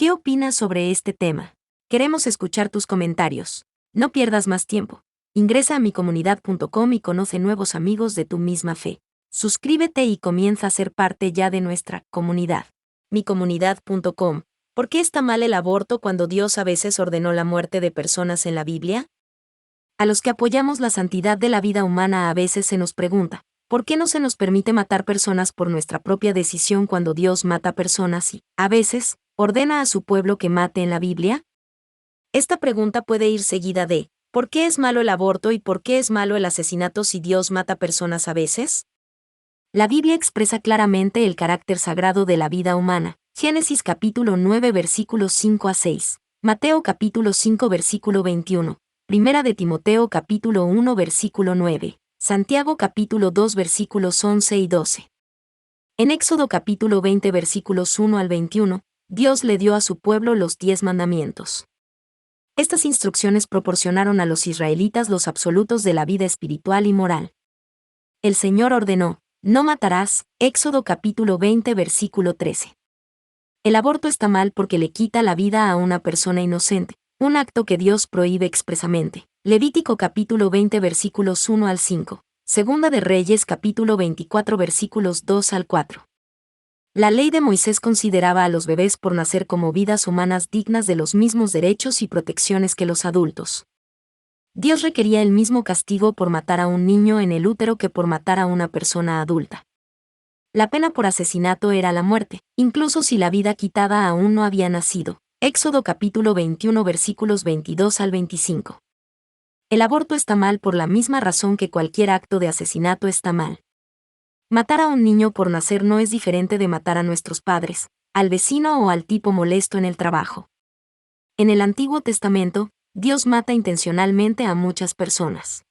¿Qué opinas sobre este tema? Queremos escuchar tus comentarios. No pierdas más tiempo. Ingresa a micomunidad.com y conoce nuevos amigos de tu misma fe. Suscríbete y comienza a ser parte ya de nuestra comunidad. Micomunidad.com. ¿Por qué está mal el aborto cuando Dios a veces ordenó la muerte de personas en la Biblia? A los que apoyamos la santidad de la vida humana a veces se nos pregunta, ¿por qué no se nos permite matar personas por nuestra propia decisión cuando Dios mata personas y, a veces, ordena a su pueblo que mate en la Biblia? Esta pregunta puede ir seguida de, ¿por qué es malo el aborto y por qué es malo el asesinato si Dios mata personas a veces? La Biblia expresa claramente el carácter sagrado de la vida humana. Génesis capítulo 9 versículos 5 a 6, Mateo capítulo 5 versículo 21, Primera de Timoteo capítulo 1 versículo 9, Santiago capítulo 2 versículos 11 y 12. En Éxodo capítulo 20 versículos 1 al 21, Dios le dio a su pueblo los 10 mandamientos. Estas instrucciones proporcionaron a los israelitas los absolutos de la vida espiritual y moral. El Señor ordenó, no matarás, Éxodo capítulo 20 versículo 13. El aborto está mal porque le quita la vida a una persona inocente, un acto que Dios prohíbe expresamente. Levítico capítulo 20 versículos 1 al 5, Segunda de Reyes capítulo 24 versículos 2 al 4. La ley de Moisés consideraba a los bebés por nacer como vidas humanas dignas de los mismos derechos y protecciones que los adultos. Dios requería el mismo castigo por matar a un niño en el útero que por matar a una persona adulta. La pena por asesinato era la muerte, incluso si la vida quitada aún no había nacido. Éxodo capítulo 21 versículos 22 al 25. El aborto está mal por la misma razón que cualquier acto de asesinato está mal. Matar a un niño por nacer no es diferente de matar a nuestros padres, al vecino o al tipo molesto en el trabajo. En el Antiguo Testamento, Dios mata intencionalmente a muchas personas.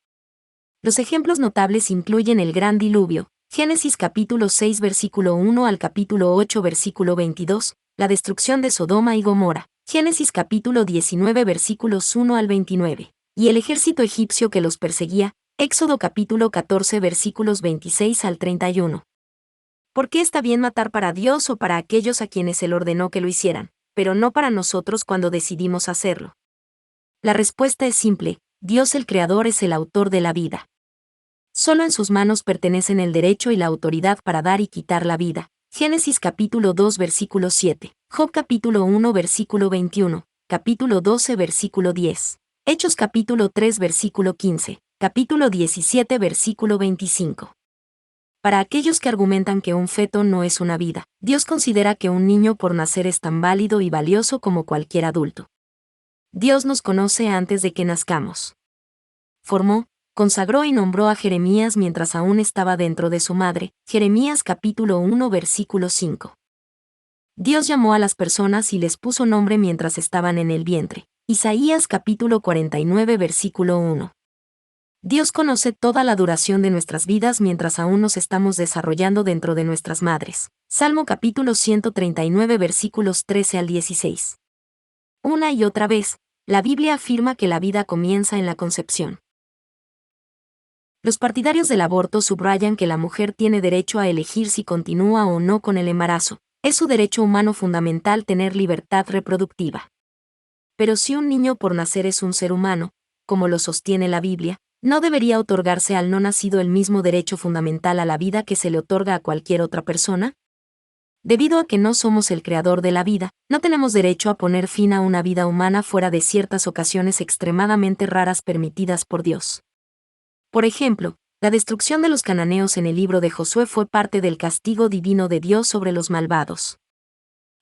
Los ejemplos notables incluyen el Gran Diluvio, Génesis capítulo 6 versículo 1 al capítulo 8 versículo 22, la destrucción de Sodoma y Gomorra, Génesis capítulo 19 versículos 1 al 29, y el ejército egipcio que los perseguía, Éxodo capítulo 14 versículos 26 al 31. ¿Por qué está bien matar para Dios o para aquellos a quienes Él ordenó que lo hicieran, pero no para nosotros cuando decidimos hacerlo? La respuesta es simple, Dios el Creador es el autor de la vida. Solo en sus manos pertenecen el derecho y la autoridad para dar y quitar la vida. Génesis capítulo 2 versículo 7, Job capítulo 1 versículo 21, capítulo 12 versículo 10, Hechos capítulo 3 versículo 15, capítulo 17 versículo 25. Para aquellos que argumentan que un feto no es una vida, Dios considera que un niño por nacer es tan válido y valioso como cualquier adulto. Dios nos conoce antes de que nazcamos. Formó, consagró y nombró a Jeremías mientras aún estaba dentro de su madre, Jeremías capítulo 1 versículo 5. Dios llamó a las personas y les puso nombre mientras estaban en el vientre, Isaías capítulo 49 versículo 1. Dios conoce toda la duración de nuestras vidas mientras aún nos estamos desarrollando dentro de nuestras madres, Salmo capítulo 139 versículos 13 al 16. Una y otra vez, la Biblia afirma que la vida comienza en la concepción. Los partidarios del aborto subrayan que la mujer tiene derecho a elegir si continúa o no con el embarazo. Es su derecho humano fundamental tener libertad reproductiva. Pero si un niño por nacer es un ser humano, como lo sostiene la Biblia, ¿no debería otorgarse al no nacido el mismo derecho fundamental a la vida que se le otorga a cualquier otra persona? Debido a que no somos el creador de la vida, no tenemos derecho a poner fin a una vida humana fuera de ciertas ocasiones extremadamente raras permitidas por Dios. Por ejemplo, la destrucción de los cananeos en el libro de Josué fue parte del castigo divino de Dios sobre los malvados.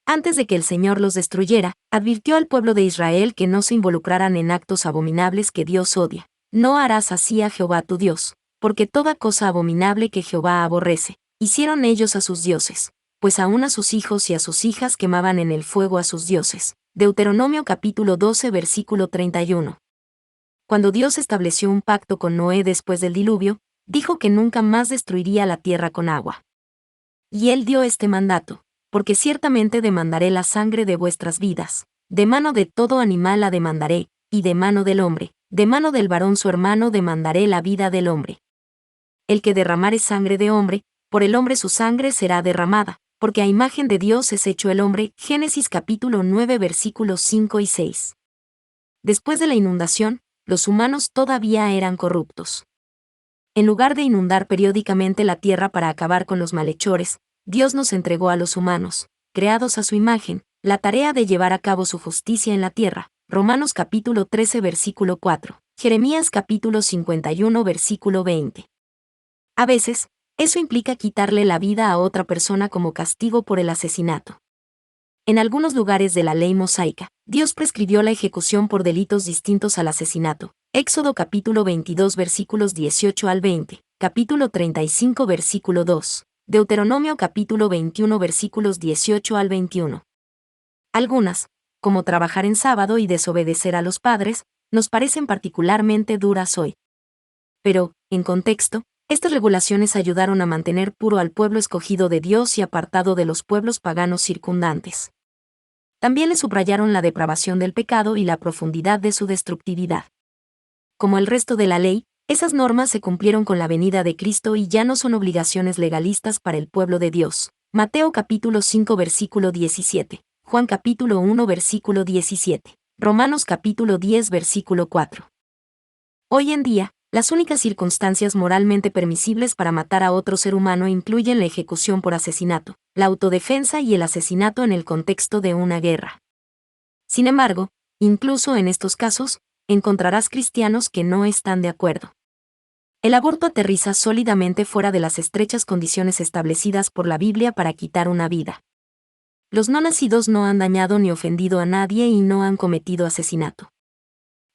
Antes de que el Señor los destruyera, advirtió al pueblo de Israel que no se involucraran en actos abominables que Dios odia. No harás así a Jehová tu Dios, porque toda cosa abominable que Jehová aborrece, hicieron ellos a sus dioses, pues aún a sus hijos y a sus hijas quemaban en el fuego a sus dioses. Deuteronomio capítulo 12 versículo 31. Cuando Dios estableció un pacto con Noé después del diluvio, dijo que nunca más destruiría la tierra con agua. Y él dio este mandato, porque ciertamente demandaré la sangre de vuestras vidas, de mano de todo animal la demandaré, y de mano del hombre, de mano del varón su hermano demandaré la vida del hombre. El que derramare sangre de hombre, por el hombre su sangre será derramada, Porque a imagen de Dios es hecho el hombre, Génesis capítulo 9 versículos 5 y 6. Después de la inundación, los humanos todavía eran corruptos. En lugar de inundar periódicamente la tierra para acabar con los malhechores, Dios nos entregó a los humanos, creados a su imagen, la tarea de llevar a cabo su justicia en la tierra. Romanos capítulo 13 versículo 4, Jeremías capítulo 51 versículo 20. A veces, eso implica quitarle la vida a otra persona como castigo por el asesinato. En algunos lugares de la ley mosaica, Dios prescribió la ejecución por delitos distintos al asesinato. Éxodo capítulo 22 versículos 18 al 20, capítulo 35 versículo 2, Deuteronomio capítulo 21 versículos 18 al 21. Algunas, como trabajar en sábado y desobedecer a los padres, nos parecen particularmente duras hoy. Pero, en contexto, estas regulaciones ayudaron a mantener puro al pueblo escogido de Dios y apartado de los pueblos paganos circundantes. También le subrayaron la depravación del pecado y la profundidad de su destructividad. Como el resto de la ley, esas normas se cumplieron con la venida de Cristo y ya no son obligaciones legalistas para el pueblo de Dios. Mateo capítulo 5 versículo 17, Juan capítulo 1 versículo 17, Romanos capítulo 10 versículo 4. Hoy en día, las únicas circunstancias moralmente permisibles para matar a otro ser humano incluyen la ejecución por asesinato, la autodefensa y el asesinato en el contexto de una guerra. Sin embargo, incluso en estos casos, encontrarás cristianos que no están de acuerdo. El aborto aterriza sólidamente fuera de las estrechas condiciones establecidas por la Biblia para quitar una vida. Los no nacidos no han dañado ni ofendido a nadie y no han cometido asesinato.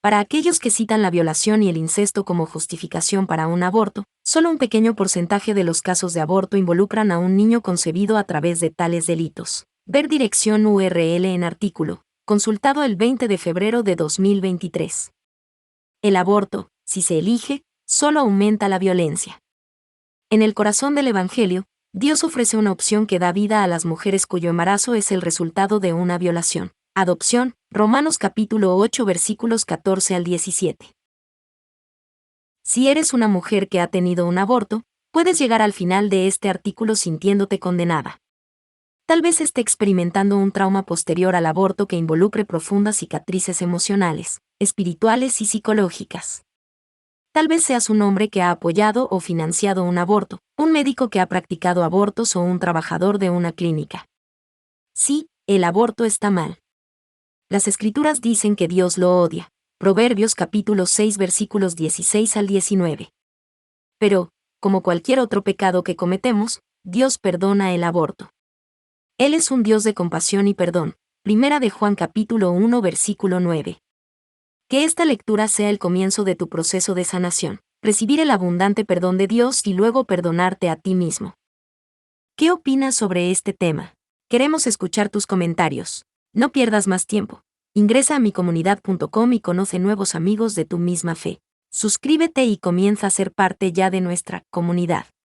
Para aquellos que citan la violación y el incesto como justificación para un aborto, solo un pequeño porcentaje de los casos de aborto involucran a un niño concebido a través de tales delitos. Ver dirección URL en artículo, consultado el 20 de febrero de 2023. El aborto, si se elige, solo aumenta la violencia. En el corazón del Evangelio, Dios ofrece una opción que da vida a las mujeres cuyo embarazo es el resultado de una violación. Adopción, Romanos capítulo 8 versículos 14 al 17. Si eres una mujer que ha tenido un aborto, puedes llegar al final de este artículo sintiéndote condenada. Tal vez esté experimentando un trauma posterior al aborto que involucre profundas cicatrices emocionales, espirituales y psicológicas. Tal vez seas un hombre que ha apoyado o financiado un aborto, un médico que ha practicado abortos o un trabajador de una clínica. Sí, el aborto está mal. Las Escrituras dicen que Dios lo odia. Proverbios capítulo 6 versículos 16 al 19. Pero, como cualquier otro pecado que cometemos, Dios perdona el aborto. Él es un Dios de compasión y perdón. Primera de Juan capítulo 1 versículo 9. Que esta lectura sea el comienzo de tu proceso de sanación, recibir el abundante perdón de Dios y luego perdonarte a ti mismo. ¿Qué opinas sobre este tema? Queremos escuchar tus comentarios. No pierdas más tiempo. Ingresa a micomunidad.com y conoce nuevos amigos de tu misma fe. Suscríbete y comienza a ser parte ya de nuestra comunidad.